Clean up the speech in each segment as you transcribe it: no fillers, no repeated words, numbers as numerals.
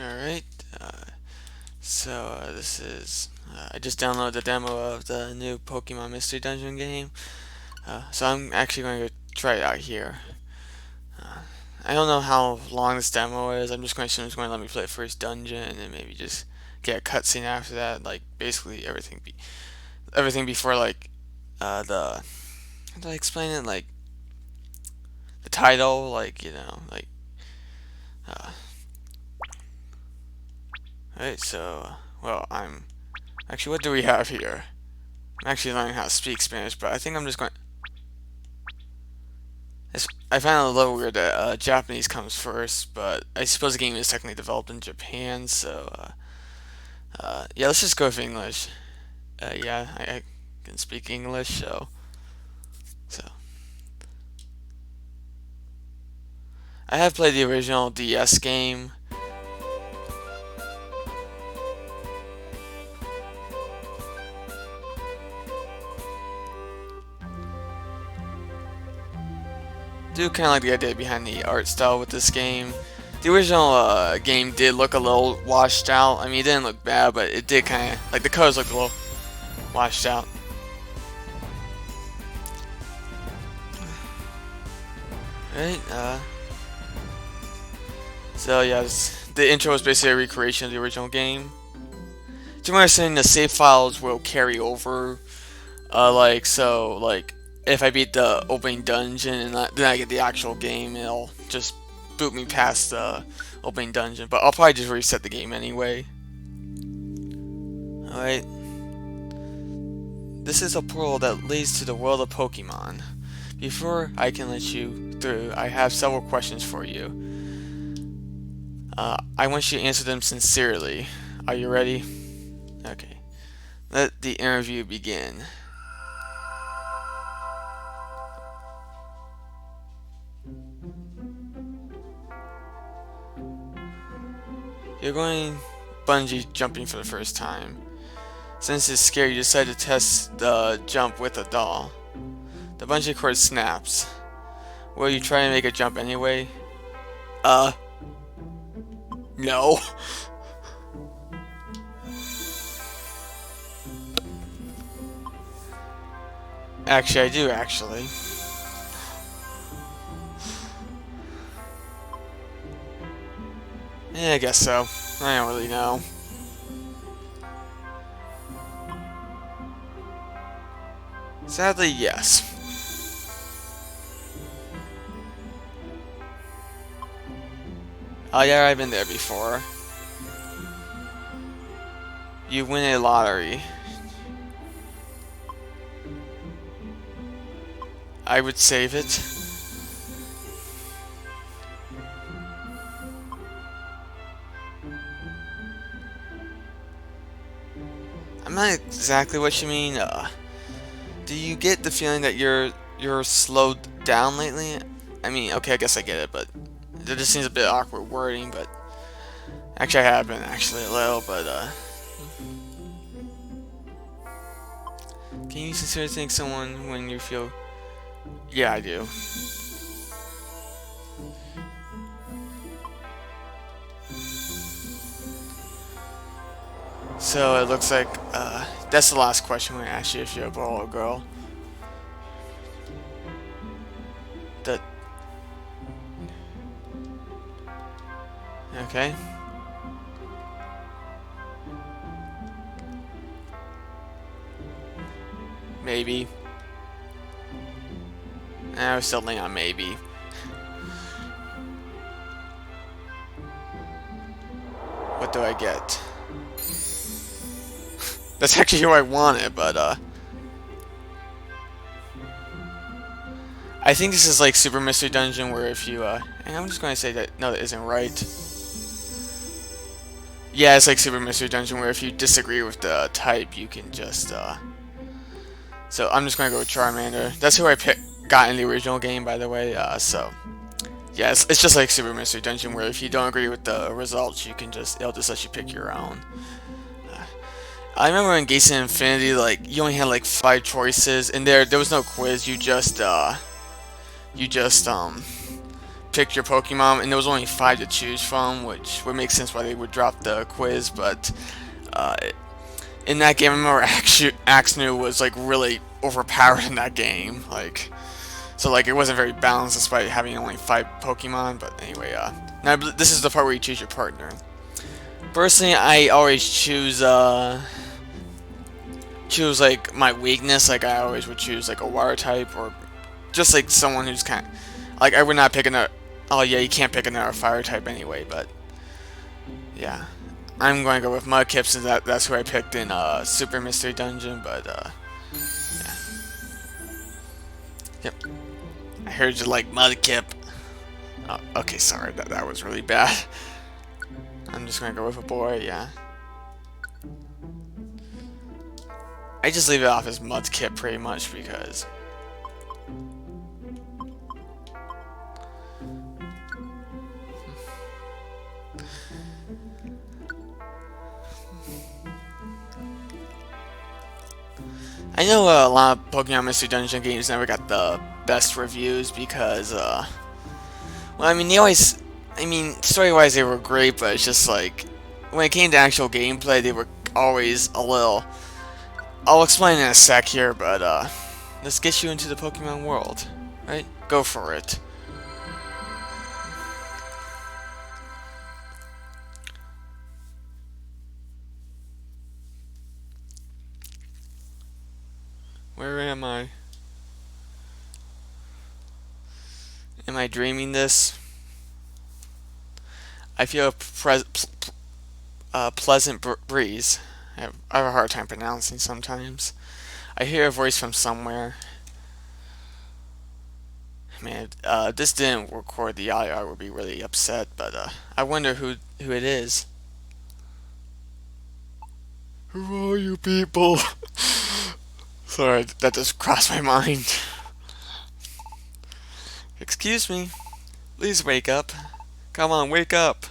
Alright, this is, I just downloaded the demo of the new Pokemon Mystery Dungeon game, so I'm actually going to try it out here. Uh, I don't know how long this demo is. I'm just going to assume it's going to let me play the first dungeon and then maybe just get a cutscene after that, like basically everything before the how do I explain it, like the title, uh, right. Well, I'm actually, what do we have here? I'm actually learning how to speak Spanish, but I think I'm just going. I find it a little weird that Japanese comes first, but I suppose the game is technically developed in Japan, yeah, let's just go with English. Yeah, I can speak English, so I have played the original DS game. Do kind of like the idea behind the art style with this game. The original game did look a little washed out. I mean, it didn't look bad, but it did kind of like the colors looked a little washed out. Right. So yeah, the intro is basically a recreation of the original game. To my understanding, the save files will carry over. Like if I beat the opening dungeon and then I get the actual game, it'll just boot me past the opening dungeon. But I'll probably just reset the game anyway. All right. This is a portal that leads to the world of Pokemon. Before I can let you through, I have several questions for you. I want you to answer them sincerely. Are you ready? Okay. Let the interview begin. You're going bungee jumping for the first time. Since it's scary, you decide to test the jump with a doll. The bungee cord snaps. Will you try and make a jump anyway? Uh, no. Actually, I do, actually. Yeah, I guess so. I don't really know. Sadly, yes. Oh yeah, I've been there before. You win a lottery. I would save it. I'm not exactly what you mean. Do you get the feeling that you're slowed down lately? I mean, okay, I guess I get it, but there just seems a bit awkward wording. But actually, I have been actually a little. But can you sincerely thank someone when you feel? Yeah, I do. So it looks like that's the last question we're gonna ask you if you're a boy or a girl. That okay? Maybe. I was settling on maybe. What do I get? That's actually who I wanted, but I think this is like Super Mystery Dungeon where if you and I'm just going to say that no, that isn't right. Yeah, it's like Super Mystery Dungeon where if you disagree with the type, you can just So I'm just going to go with Charmander. That's who I got in the original game, by the way. Yeah, it's just like Super Mystery Dungeon where if you don't agree with the results, you can it'll just let you pick your own. I remember in Gates of Infinity, like you only had like 5 choices, and there was no quiz. You just picked pick your Pokemon, and there was only 5 to choose from, which would make sense why they would drop the quiz. But uh, in that game, I remember Axnu was like really overpowered in that game. Like, so like it wasn't very balanced despite having only 5 Pokemon. But anyway, now this is the part where you choose your partner. Personally, I always choose like my weakness. Like I always would choose like a water type, or just like someone who's kind of like, I would not pick another. Oh yeah, you can't pick another fire type anyway. But yeah, I'm going to go with Mudkip since that's who I picked in Super Mystery Dungeon. But yeah, yep. I heard you like Mudkip. Oh, okay, sorry, that was really bad. I'm just gonna go with a boy. Yeah. I just leave it off as Mudkip pretty much because I know a lot of Pokemon Mystery Dungeon games never got the best reviews because, well, I mean, story-wise they were great, but it's just like, when it came to actual gameplay, they were always a little. I'll explain in a sec here, but, let's get you into the Pokemon world, right? Go for it. Where am I? Am I dreaming this? I feel a pleasant breeze. I have a hard time pronouncing sometimes. I hear a voice from somewhere. Man, this didn't record the audio, I would be really upset, but I wonder who it is. Who are you people? Sorry, that just crossed my mind. Excuse me. Please wake up. Come on, wake up.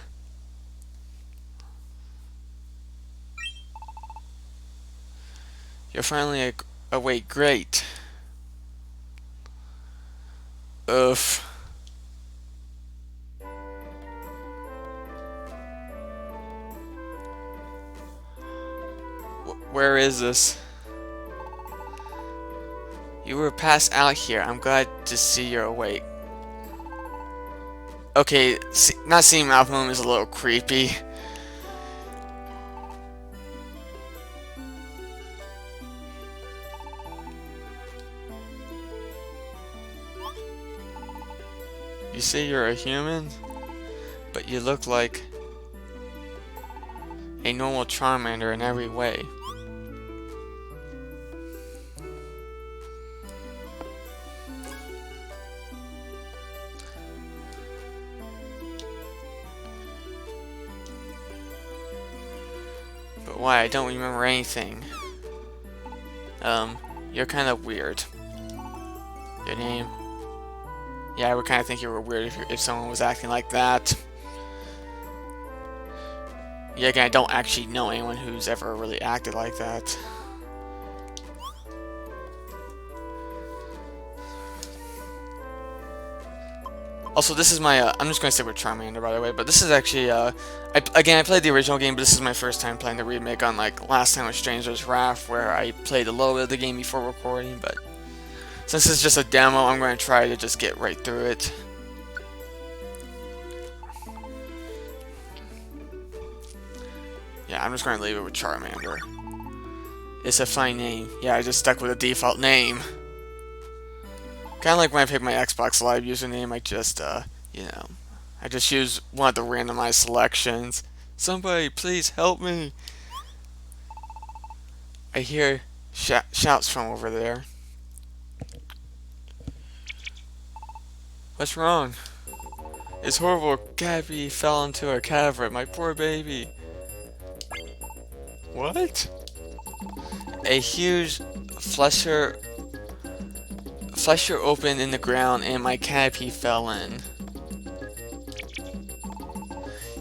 You're finally awake. Great. Oof. Where is this? You were passed out here. I'm glad to see you're awake. Okay, not seeing Mouth Moon is a little creepy. You say you're a human, but you look like a normal Charmander in every way. But why? I don't remember anything. You're kind of weird. Your name? Yeah, I would kind of think you were weird if someone was acting like that. Yeah, again, I don't actually know anyone who's ever really acted like that. Also, this is my, I'm just going to stick with Charmander, by the way, but this is actually, again, I played the original game, but this is my first time playing the remake, unlike last time with Stranger's Wrath, where I played a little bit of the game before recording, but since it's just a demo, I'm going to try to just get right through it. Yeah, I'm just going to leave it with Charmander. It's a fine name. Yeah, I just stuck with a default name. Kind of like when I pick my Xbox Live username, I just, you know, I just use one of the randomized selections. Somebody, please help me. I hear shouts from over there. What's wrong? It's horrible. Gabby fell into a cavern. My poor baby. What? A huge flesher opened in the ground and my canopy fell in.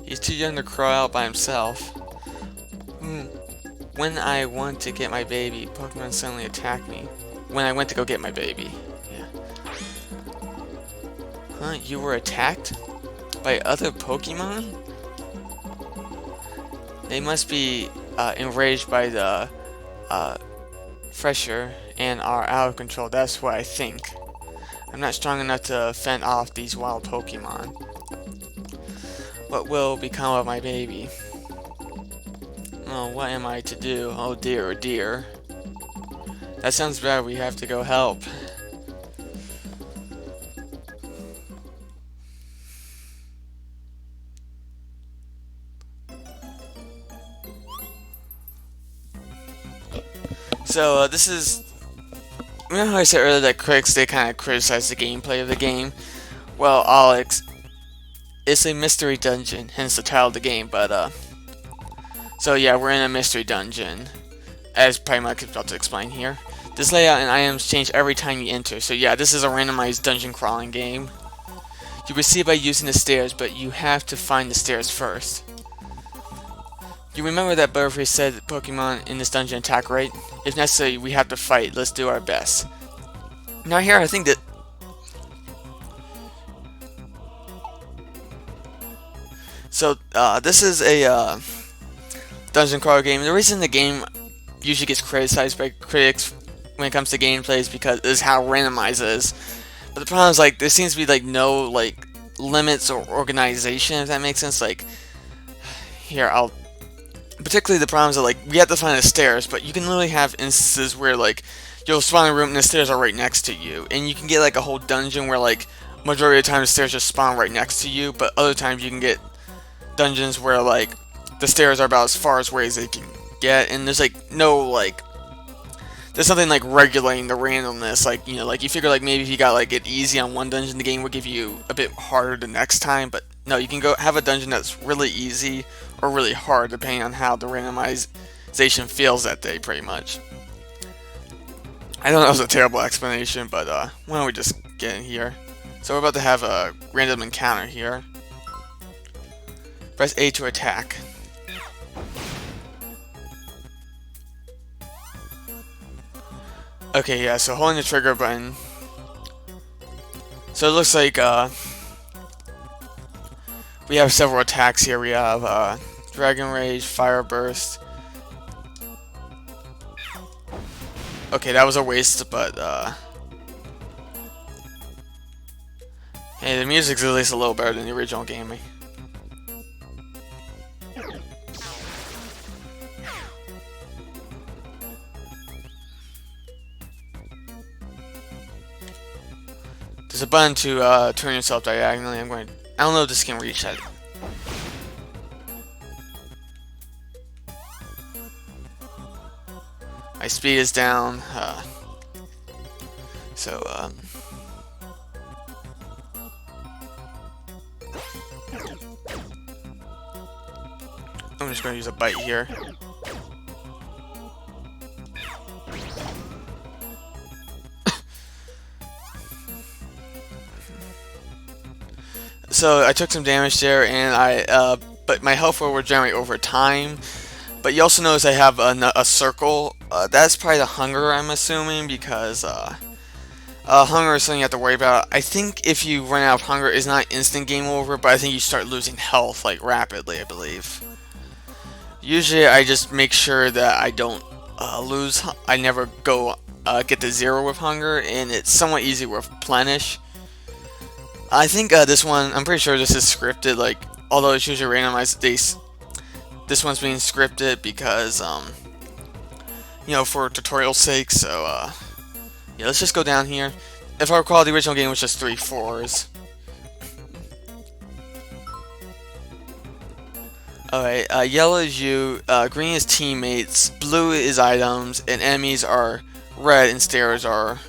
He's too young to crawl out by himself. When I want to get my baby, Pokemon suddenly attack me. When I went to go get my baby. Yeah. Huh? You were attacked by other Pokemon? They must be enraged by the uh, pressure and are out of control. That's what I think. I'm not strong enough to fend off these wild Pokemon. What will become of my baby? Oh, what am I to do? Oh dear, oh dear. That sounds bad. We have to go help. So, this is... Remember how I said earlier that critics, they kind of criticize the gameplay of the game? Well, Alex, it's a mystery dungeon, hence the title of the game, but, so yeah, we're in a mystery dungeon, as pretty much I'm about to explain here. This layout and items change every time you enter, so yeah, this is a randomized dungeon crawling game. You proceed by using the stairs, but you have to find the stairs first. You remember that Butterfree said that Pokemon in this dungeon attack, right? If necessary, we have to fight. Let's do our best. Now here, I think that... So, this is a dungeon crawler game. The reason the game usually gets criticized by critics when it comes to gameplay is because is how randomized it is. But the problem is, like, there seems to be, like, no, like, limits or organization, if that makes sense. Like, here, I'll... Particularly the problems are, like, we have to find the stairs, but you can literally have instances where, like, you'll spawn in a room and the stairs are right next to you. And you can get, like, a whole dungeon where, like, majority of the time the stairs just spawn right next to you, but other times you can get dungeons where, like, the stairs are about as far away as they can get, and there's, like, no, like, there's something, like, regulating the randomness. Like, you know, like, you figure, like, maybe if you got, like, it easy on one dungeon, the game would give you a bit harder the next time, but no, you can go have a dungeon that's really easy or really hard, depending on how the randomization feels that day, pretty much. I know that was a terrible explanation, but why don't we just get in here? So we're about to have a random encounter here. Press A to attack. Okay, yeah, so holding the trigger button. So it looks like we have several attacks here. We have Dragon Rage, Fire Burst. Okay, that was a waste, but hey, the music's at least a little better than the original game. There's a button to turn yourself diagonally. I don't know if this can reach that. My speed is down. So, I'm just going to use a bite here. So I took some damage there, and but my health will regenerate over time. But you also notice I have a circle. That's probably the hunger, I'm assuming, because hunger is something you have to worry about. I think if you run out of hunger, it's not instant game over, but I think you start losing health like rapidly, I believe. Usually, I just make sure that I don't lose. I never go get to 0 with hunger, and it's somewhat easy to replenish. I think this one, I'm pretty sure this is scripted, like, although it's usually randomized, this one's being scripted because, you know, for tutorial sake, so, yeah, let's just go down here. If I recall, the original game was just 3 4s. Alright, yellow is you, green is teammates, blue is items, and enemies are red, and stairs are...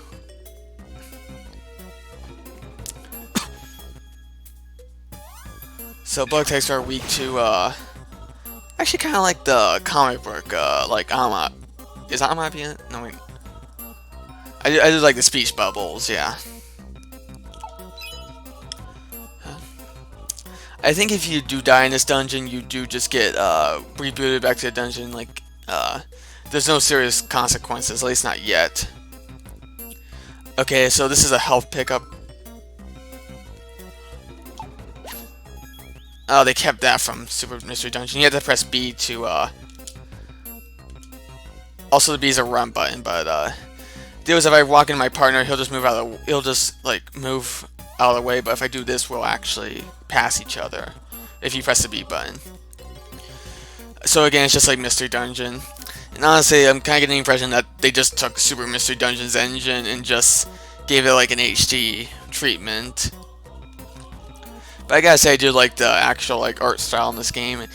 So bug types are weak to, actually kind of like the comic book, like Ama. Is Ama in it? No, wait. I do like the speech bubbles, yeah. I think if you do die in this dungeon, you do just get rebooted back to the dungeon. Like, there's no serious consequences, at least not yet. Okay, so this is a health pickup. Oh, they kept that from Super Mystery Dungeon. You had to press B to, also the B is a run button, but, deal is if I walk into my partner, he'll just move out of the, he'll just, like, move out of the way, but if I do this, we'll actually pass each other if you press the B button. So again, it's just like Mystery Dungeon. And honestly, I'm kind of getting the impression that they just took Super Mystery Dungeon's engine and just gave it like an HD treatment. But I gotta say, I do like the actual like art style in this game.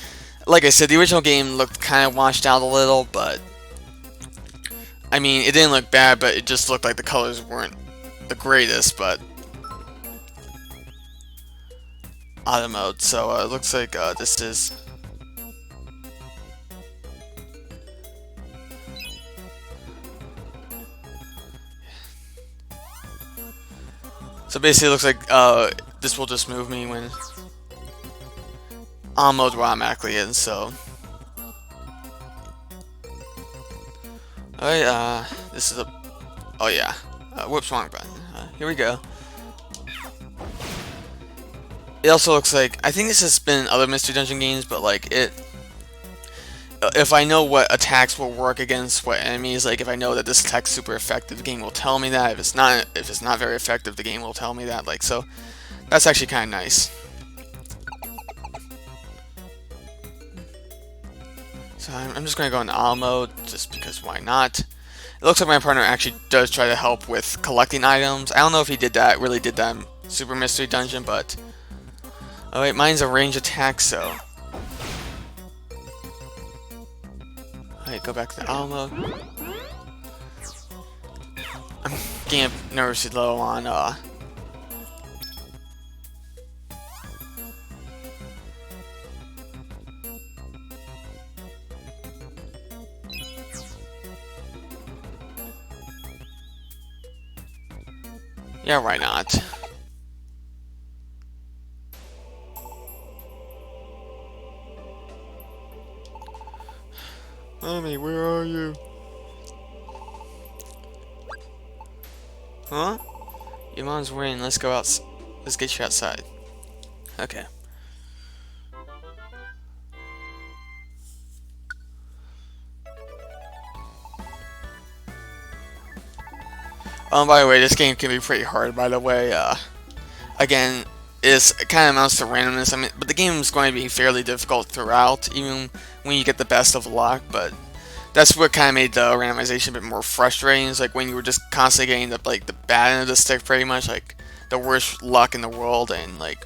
Like I said, the original game looked kind of washed out a little, but I mean, it didn't look bad, but it just looked like the colors weren't the greatest. But auto mode, so it looks like this is. So basically, it looks like this will just move me when on mode will automatically in. So, alright, this is a. Oh yeah, whoops, wrong button. Here we go. It also looks like I think this has been in other Mystery Dungeon games, but like it. If I know what attacks will work against what enemies, like if I know that this attack's super effective, the game will tell me that. If it's not very effective, the game will tell me that. Like so, that's actually kind of nice. So I'm just gonna go in auto mode just because why not? It looks like my partner actually does try to help with collecting items. I don't know if he really did that in Super Mystery Dungeon, but oh wait, mine's a range attack, so. Alright, go back to the auto mode. I'm getting nervously low on yeah, why not? Mommy, where are you? Huh? Your mom's winning. Let's go out. Let's get you outside. Okay. By the way, this game can be pretty hard. By the way, again, it kind of amounts to randomness. I mean, but the game is going to be fairly difficult throughout, even when you get the best of luck. But that's what kind of made the randomization a bit more frustrating. It's like when you were just constantly getting the bad end of the stick, pretty much like the worst luck in the world, and like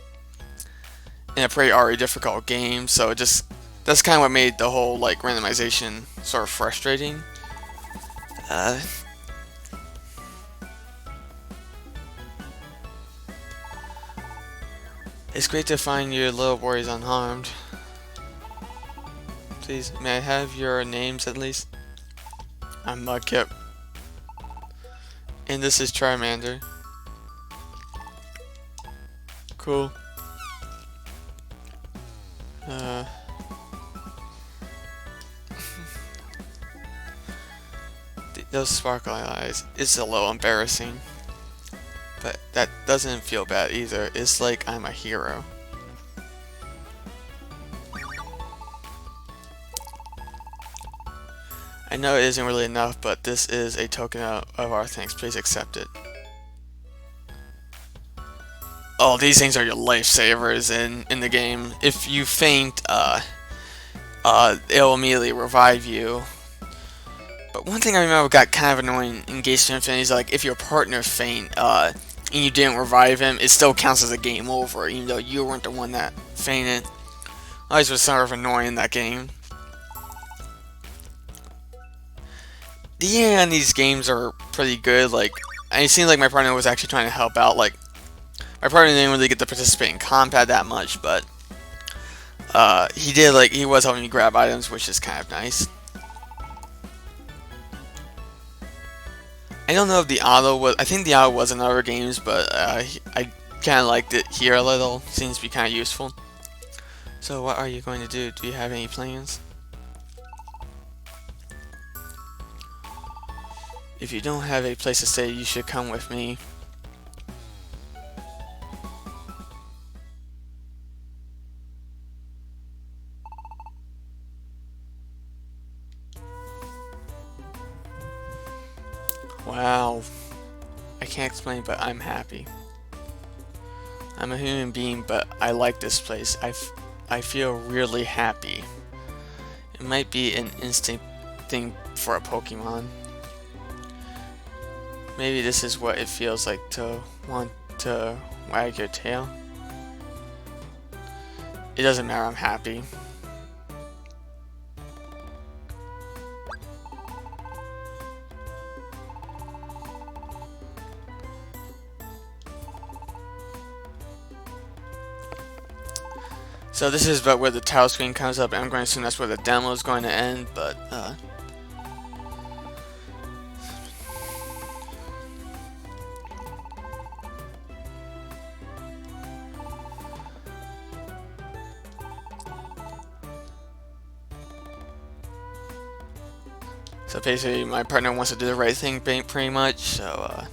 in a pretty already difficult game. So that's kind of what made the whole like randomization sort of frustrating. It's great to find your little boys unharmed. Please, may I have your names at least? I'm Mudkip. And this is Charmander. Cool. Those sparkling eyes. It's a little embarrassing. But that doesn't feel bad either. It's like I'm a hero. I know it isn't really enough, but this is a token of our thanks. Please accept it. Oh, these things are your lifesavers in the game. If you faint, it'll immediately revive you. But one thing I remember got kind of annoying in Gates of Infinity is like if your partner faint, and you didn't revive him, it still counts as a game over, even though you weren't the one that fainted. Always was sort of annoying in that game. The AI on these games are pretty good. Like, it seemed like my partner was actually trying to help out. Like, my partner didn't really get to participate in combat that much, but he was helping me grab items, which is kind of nice. I don't know if the auto was. I think the auto was in other games, but I kind of liked it here a little. Seems to be kind of useful. So, what are you going to do? Do you have any plans? If you don't have a place to stay, you should come with me. Wow. I can't explain, but I'm happy. I'm a human being, but I like this place. I feel really happy. It might be an instinct thing for a Pokemon. Maybe this is what it feels like to want to wag your tail. It doesn't matter, I'm happy. So this is about where the title screen comes up, and I'm going to assume that's where the demo is going to end, but so basically my partner wants to do the right thing pretty much, so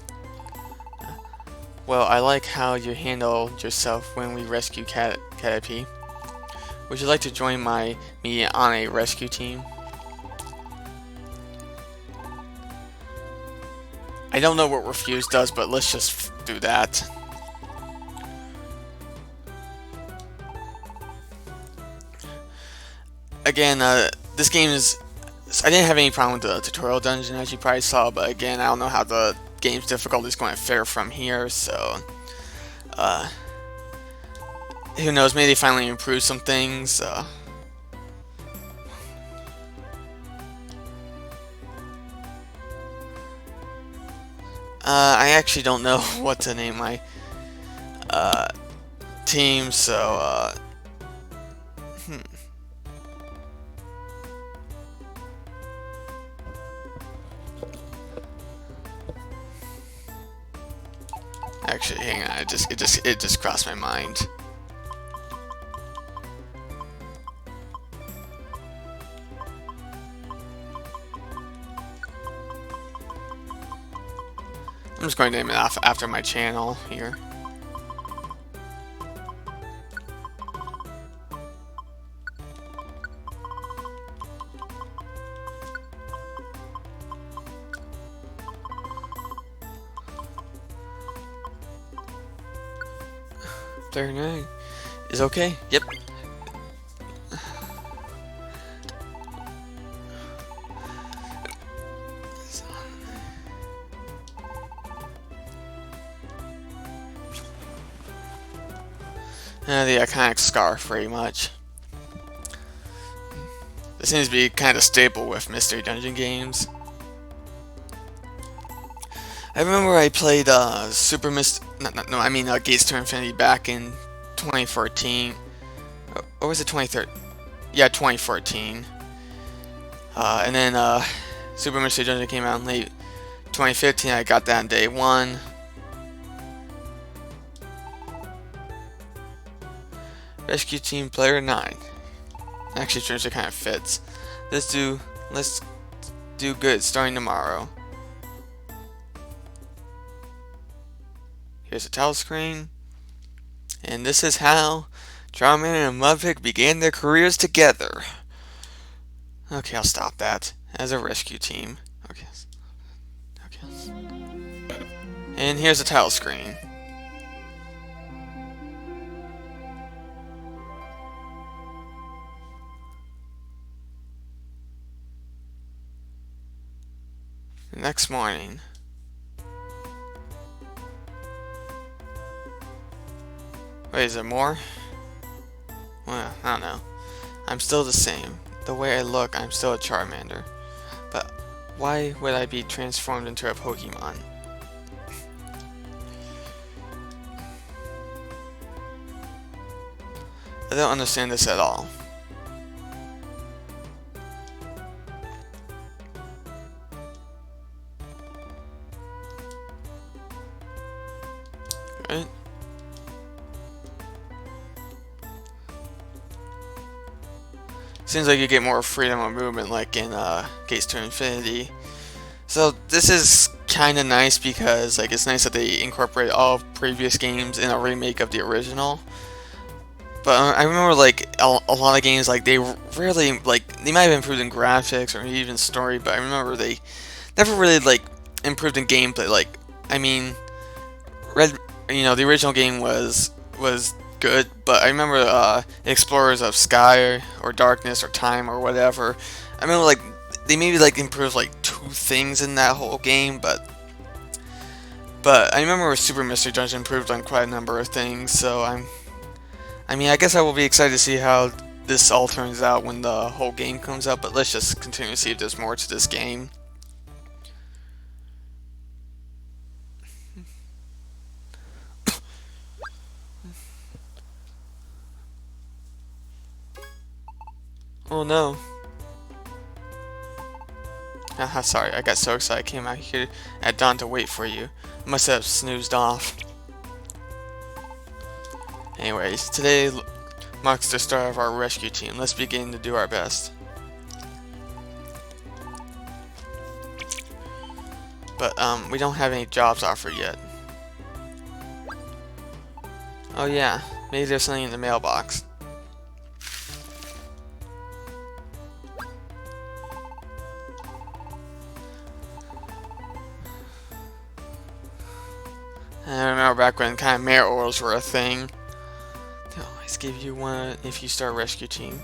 well, I like how you handle yourself when we rescue Caterpie. Would you like to join me on a rescue team? I don't know what refuse does, but let's just do that. Again, this game is... I didn't have any problem with the tutorial dungeon, as you probably saw, but again, I don't know how the game's difficulty is going to fare from here, so... who knows, maybe they finally improve some things. I actually don't know what to name my team, so actually, hang on, it just crossed my mind. I'm just going to name it after my channel here. $39 is okay. Yep. The iconic scarf, pretty much. This seems to be kind of staple with Mystery Dungeon games. I remember I played Gates to Infinity back in 2014. Or was it 2013? Yeah, 2014. And then Super Mystery Dungeon came out in late 2015. I got that on day one. Rescue Team Player 9. Actually, Trinity kind of fits. Let's do good starting tomorrow. Here's a title screen. And this is how Charmander and Mudpig began their careers together. Okay, I'll stop that. As a rescue team. Okay. And here's the title screen. The next morning. Wait, is there more? Well, I don't know. I'm still the same. The way I look, I'm still a Charmander. But why would I be transformed into a Pokemon? I don't understand this at all. Right? Seems like you get more freedom of movement like in Gates to Infinity. So this is kind of nice because it's nice that they incorporate all previous games in a remake of the original. But I remember a lot of games they rarely they might have improved in graphics or even story, but I remember they never really improved in gameplay. Like, I mean, Red, the original game was good, but I remember Explorers of Sky or Darkness or Time or whatever. I remember like they maybe like improved like two things in that whole game, but I remember Super Mystery Dungeon improved on quite a number of things. So I mean, I guess I will be excited to see how this all turns out when the whole game comes out. But let's just continue to see if there's more to this game. Oh no. Haha, sorry, I got so excited I came out here at dawn to wait for you. I must have snoozed off. Anyways, today marks the start of our rescue team. Let's begin to do our best. But we don't have any jobs offered yet. Oh yeah, maybe there's something in the mailbox. I remember back when kind of mail orders were a thing. They'll always give you one if you start a rescue team.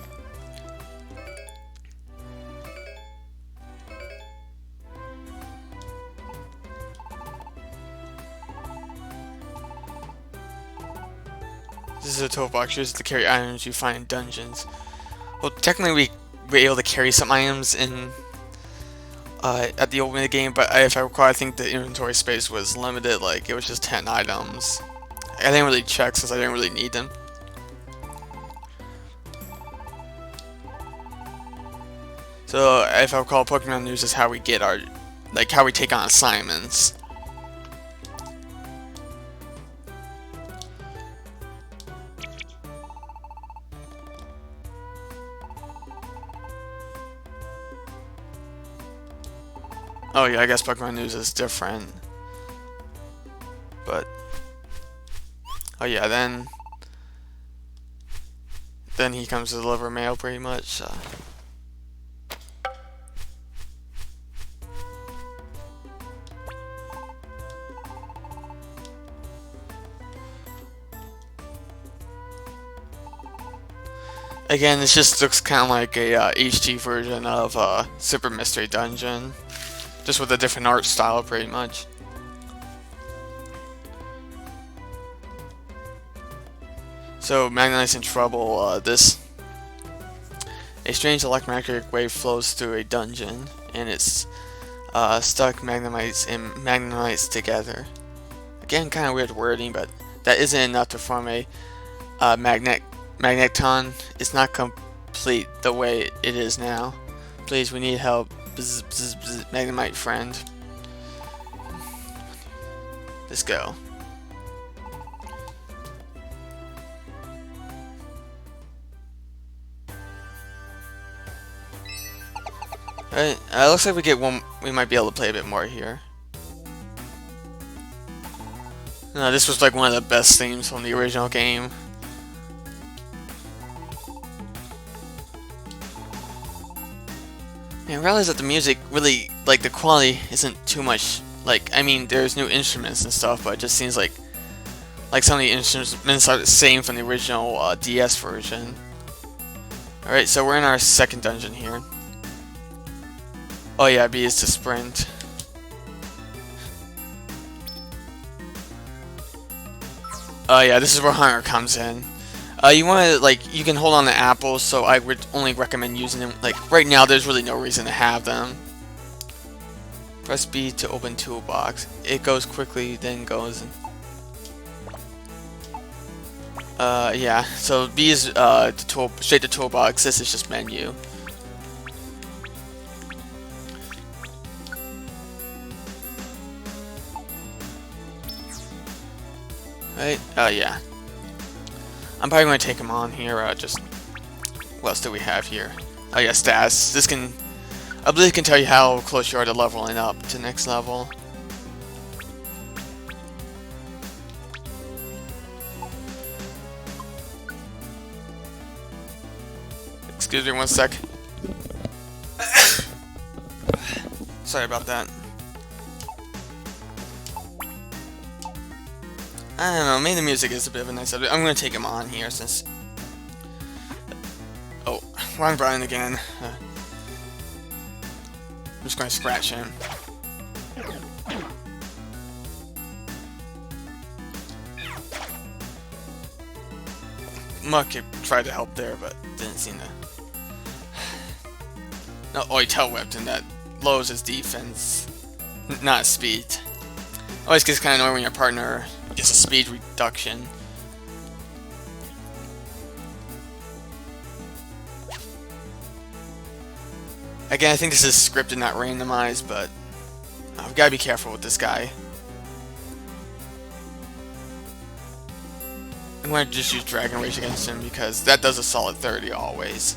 This is a toolbox used to carry items you find in dungeons. Well, technically we were able to carry some items in at the opening of the game, but if I recall, I think the inventory space was limited. Like it was just 10 items. I didn't really check since I didn't really need them. So if I recall, Pokemon News is how we get our, like how we take on assignments. Oh yeah, I guess Pokemon News is different. But oh yeah, then he comes to deliver mail pretty much. Again, this just looks kind of like a HD version of Super Mystery Dungeon, just with a different art style, pretty much. So, Magnetite's in trouble. A strange electromagnetic wave flows through a dungeon, and it's stuck Magnetites and Magnetites together. Again, kind of weird wording, but that isn't enough to form a magneton. It's not complete the way it is now. Please, we need help. Bzz, bzz, bzz, Magnemite friend. Let's go. Alright, looks like we get one. We might be able to play a bit more here. This was like one of the best themes from the original game. I realize that the music really, like, the quality isn't too much. Like, I mean, there's new instruments and stuff, but it just seems like some of the instruments are the same from the original DS version. Alright, so we're in our second dungeon here. Oh yeah, B is to sprint. Oh yeah, this is where Hunter comes in. You want to, like, you can hold on to apples, so I would only recommend using them. Like, right now, there's really no reason to have them. Press B to open toolbox. It goes quickly, then goes. Yeah, so B is straight to toolbox. This is just menu. Right? Yeah. I'm probably going to take him on here. What else do we have here? Oh yeah, stats. I believe it can tell you how close you are to leveling up to next level. Excuse me one sec. Sorry about that. I don't know, maybe the music is a bit of a nice subject. I'm gonna take him on here since... Oh, wrong button again. I'm just gonna scratch him. Muck tried to help there, but didn't seem to. No, oh, he tail whipped, and that lowers his defense, not speed. Always gets kind of annoying when your partner gets a speed reduction. Again, I think this is scripted, not randomized, but I've got to be careful with this guy. I'm going to just use Dragon Rage against him because that does a solid 30 always.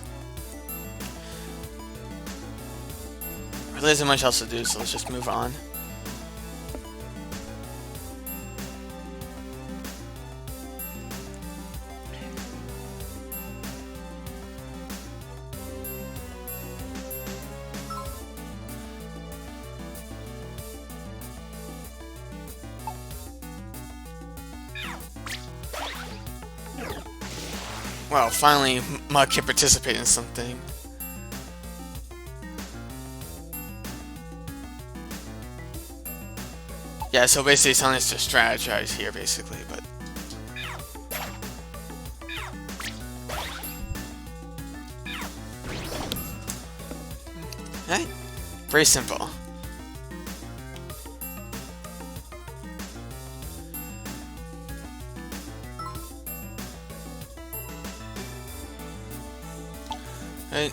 There isn't much else to do, so let's just move on. Well, finally, Mud can participate in something. Yeah, so basically it's telling us to strategize here, basically, but... Right? Very simple. Right?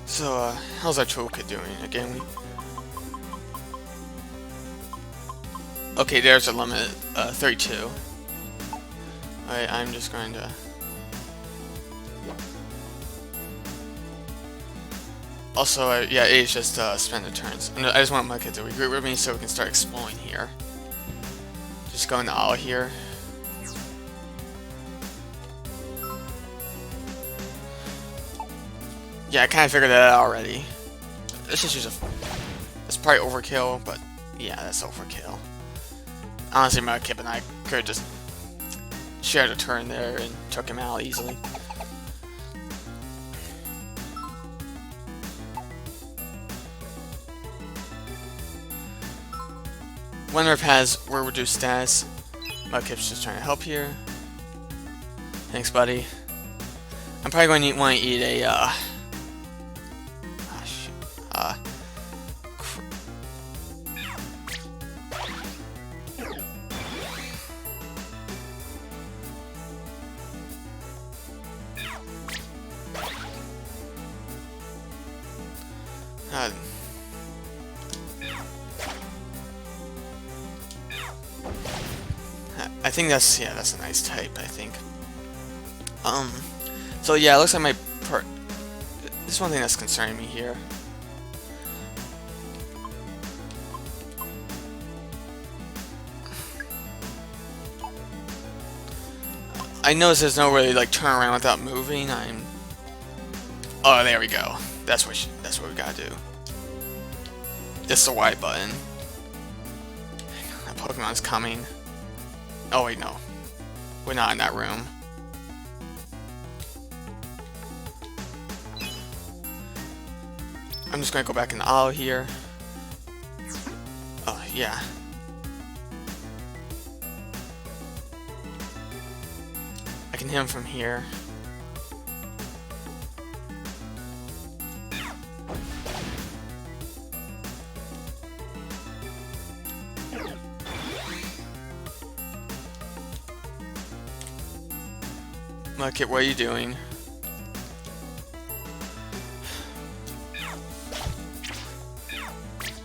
So, how's our toolkit doing? Again, we... Okay, there's a limit, 32. Alright, I'm just going to... Also, yeah, it's just spend the turns. I just want my kid to regroup with me so we can start exploring here. Just go into all here. Yeah, I kind of figured that out already. Let's just use a... That's probably overkill, but yeah, that's overkill. Honestly, my kid and I could have just shared a turn there and took him out easily. One rep has were reduced stats. Mudkip's just trying to help here. Thanks, buddy. I'm probably going to want to eat a I think that's, yeah, that's a nice type, I think. So yeah, it looks like my part... There's one thing that's concerning me here. I notice there's no really, like, turn around without moving. Oh, there we go. That's what we gotta do. It's the Y button. That Pokemon's coming. Oh wait, no. We're not in that room. I'm just gonna go back in the aisle here. Oh, yeah. I can hit him from here. Mudkip, what are you doing?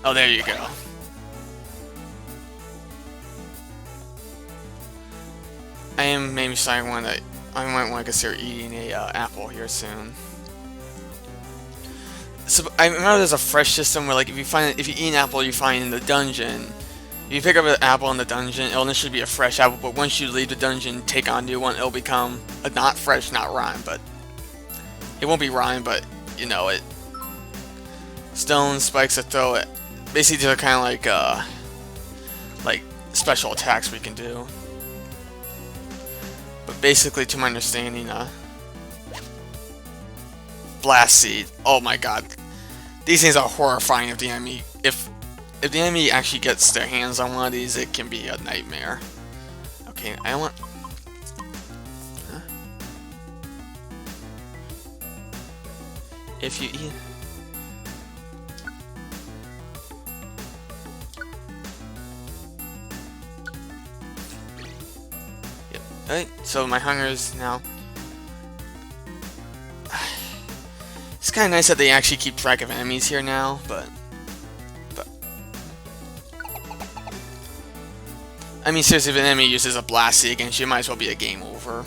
Oh, there you go. I am maybe starting one that I might want to consider eating a apple here soon. So I remember there's a fresh system where, like, if you eat an apple you find in the dungeon, if you pick up an apple in the dungeon, it'll initially be a fresh apple, but once you leave the dungeon, take on a new one, it'll become a not fresh, not rotten, but It won't be rhyme, but you know it. Stone spikes to throw it. Basically, they're kind of like special attacks we can do. But basically, to my understanding, blast seed. Oh my god, these things are horrifying. If the enemy actually gets their hands on one of these, it can be a nightmare. Okay, I don't want. Huh? If you eat. Yep. Alright, so my hunger is now. It's kind of nice that they actually keep track of enemies here now, but I mean, seriously, if an enemy uses a blast seed against you, it might as well be a game over.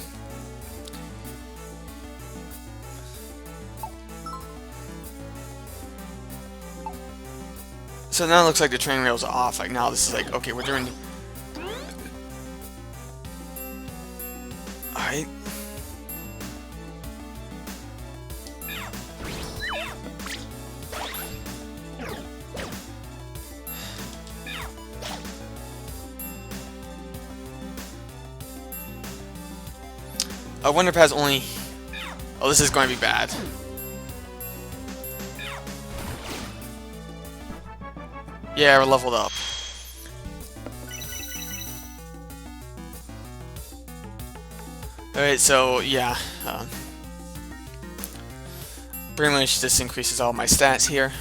So now it looks like the train rails are off. Like now this is like, okay, we're doing. Alright. Wonder Pad's only. Oh, this is going to be bad. Yeah, we're leveled up. Alright, so yeah. Pretty much this increases all my stats here.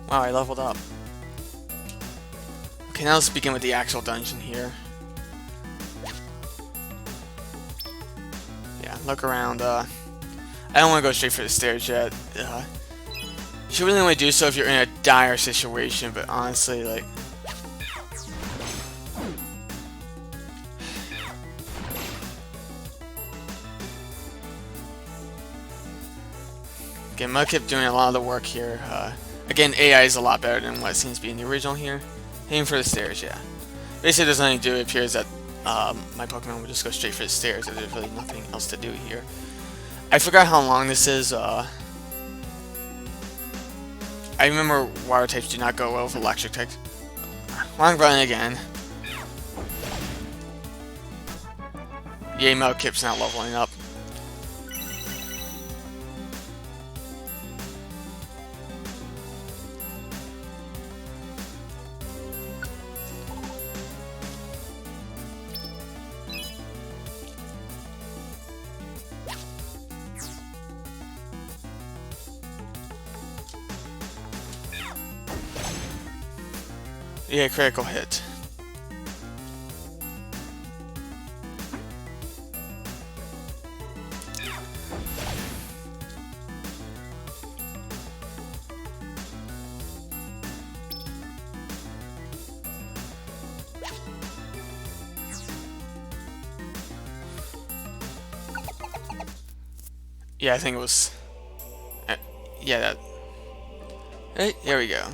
Wow, I leveled up. Okay, now let's begin with the actual dungeon here. Yeah, look around. I don't want to go straight for the stairs yet. You should really only do so if you're in a dire situation, but honestly, like... Again, Mudkip doing a lot of the work here. Again, AI is a lot better than what it seems to be in the original here. Aim for the stairs, yeah. Basically, there's nothing to do. It appears that my Pokemon will just go straight for the stairs, and there's really nothing else to do here. I forgot how long this is. I remember water types do not go well with electric types. Long run again. Yay, Mudkip's not leveling up. Yeah, critical hit. Yeah, I think it was... yeah, that... Hey, here we go.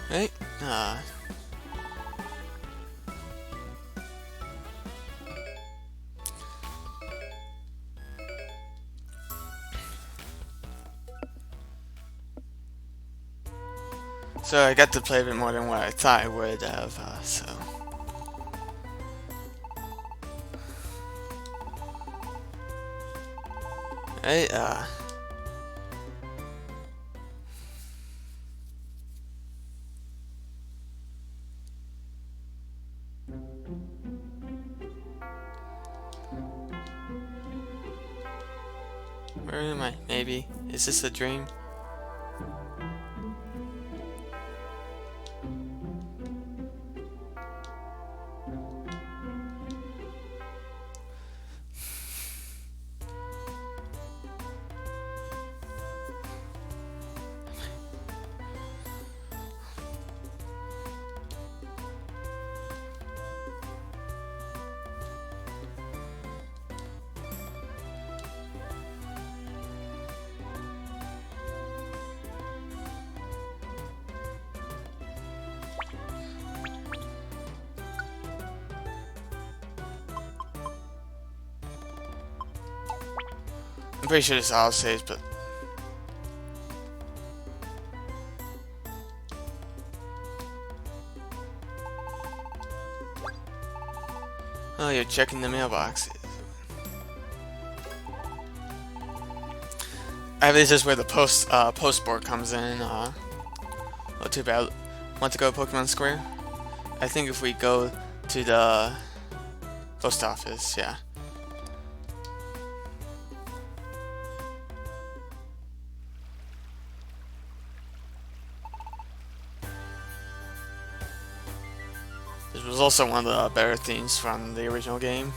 Right? So I got to play a bit more than what I thought I would have, so... Right, where am I? Maybe. Is this a dream? I'm pretty sure this auto saves, but oh, you're checking the mailbox. This is where the post board comes in. Oh, too bad. Want to go to Pokemon Square? I think if we go to the post office, yeah. This was also one of the better themes from the original game.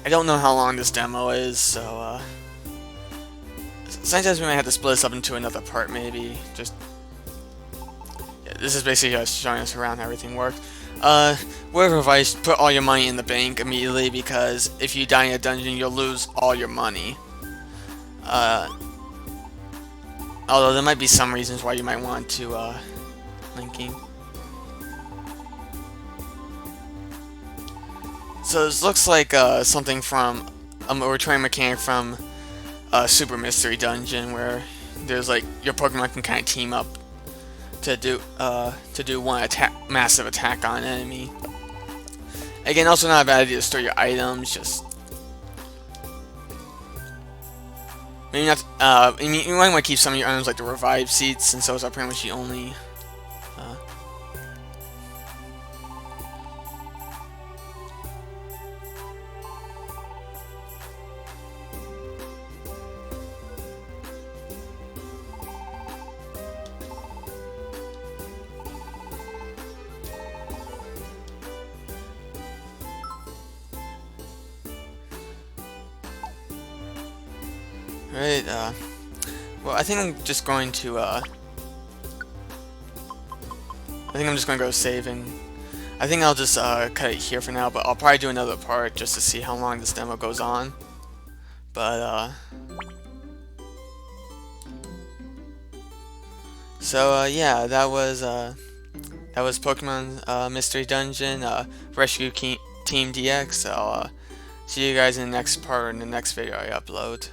I don't know how long this demo is, so sometimes we might have to split this up into another part, maybe. Just yeah, this is basically just showing us around how everything works. Word of advice: put all your money in the bank immediately, because if you die in a dungeon, you'll lose all your money. Although there might be some reasons why you might want to linking. So this looks like something from a returning mechanic from Super Mystery Dungeon, where there's like your Pokemon can kind of team up to do one massive attack on an enemy. Again, also not a bad idea to store your items. Just maybe not. You might want to keep some of your items like the revive seats, since those are pretty much the only. Right, well, I think I'm just going to, I think I'm just going to go save, and I think I'll just, cut it here for now, but I'll probably do another part just to see how long this demo goes on. But, so, yeah, that was Pokemon, Mystery Dungeon, Rescue Team DX. I'll, see you guys in the next part, or in the next video I upload.